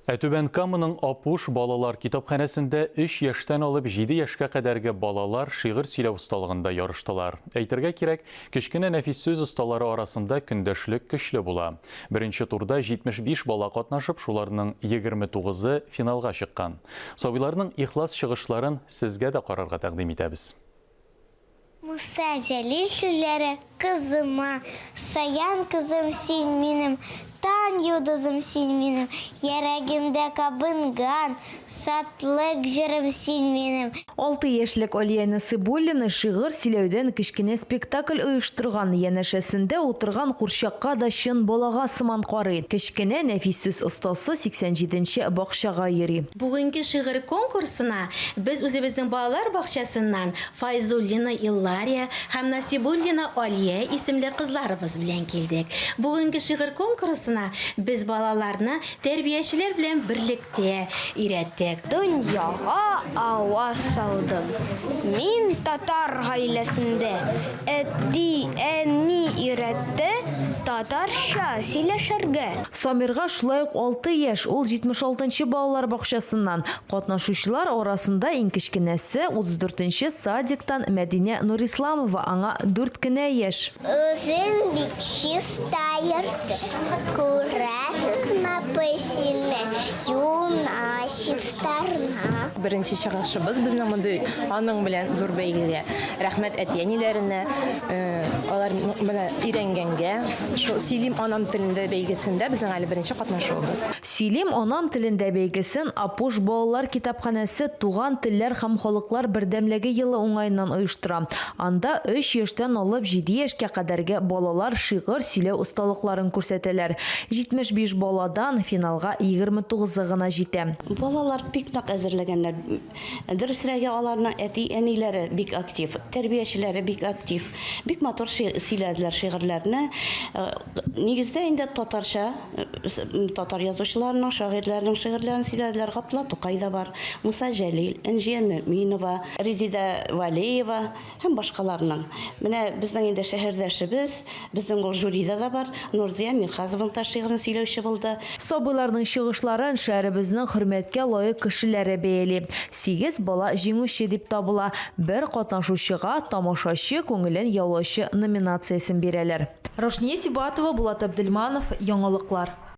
Әтүбән Камының Апуш балалар китапханәсендә 3 яшьтән алып 7 яшькә кадәрге балалар шигырь сөйләү осталыгында ярыштылар. Әйтергә кирәк, кечкенә нәфис сүз осталары арасында көндәшлек көчле була. Беренче турда 75 бала катнашып, шуларның 29-ы финалга чыккан. Сабыйларның ихлас чыгышларын сезгә дә карарга тәкъдим итәбез. Муса Җәлил сүзләре кызыма, Саян кызым син минем, Тан йолдызым син минем, йөрәгемдә кабынган, сатлык җырым син минем. 6 яшьлек Алия Насыйбуллина шигырь сөйләүдән кечкенә спектакль оештырган, янәшәсендә утырган курчакка да чын балага сыман карый. Кечкенә нәфис сүз остасы 87-нче бакчага йөри. Бүгенге шигырь конкурсына без үзебезнең балалар бакчасыннан Файзуллина Иллария һәм Насыйбуллина Алия исемле кызларыбыз белән килдек. Бүгенге шигырь конкурсына biz балаларны тәрбиячеләр белән берлектә өйрәттек. Дөньяга аваз салдым. Мин татар гаиләсендә. Әти әни өйрәтте татарча сөйләшергә. Самирга шулай ук 6 яшь, ул 76-нчы балалар бакчасыннан. Катнашучылар арасында иң кечкенәсе 34-нче садиктан Мәдинә Нурисламова, аңа 4 кенә яшь. Үзем бик чистаерды. Күрәсезме песине, юнашистарна. Беренче чыгышыбыз безнең мондай аның белән зур бәйгегә. Рәхмәт әтиәниләренә, алар белән өйрәнгәнгә. Шу Силим анам телендә бәйгесендә безнең әле беренче катнашуыбыз. Силим анам телендә бәйгесен Апуш балалар китапханәсе Туган телләр һәм халыклар бердәмлеге елы уңаеннан оештыра. Анда 3 яшьтән алып 7 яшькә кадәрге балалар шигырь сөйләү осталыкларын күрсәтәләр. 75 баладан финалга 29-ы гына җитә. Балалар бик нык әзерләгәннәр. Дөресрәге аларның әти-әниләре бик актив, тәрбиячеләре бик актив. Бик матур сөйләделәр шигырьләрне. Нигездә инде татарча, татар язучыларның, шагыйрьләрнең шигырьләрен сөйләделәр. Гапла Тукай да бар, Муса Җәлил, Энҗия Мөэминова, Резида Валеева һәм башкаларның. Менә безнең инде шәһәрдәшебез, безнең ул жюрида да бар, Нурзия Мирхазованың та шигырен сөйләүче булды. Сабыйларның чыгышларын шәһәребезнең хөрмәткә лаек кешеләре бәяли. 8 бала җиңүче дип табыла. Бер катнашучыга тамашачы күңелен яулаучы номинациясен бирәләр. Рошния Сибатова, Булат Абдельманов, Яңалыклар.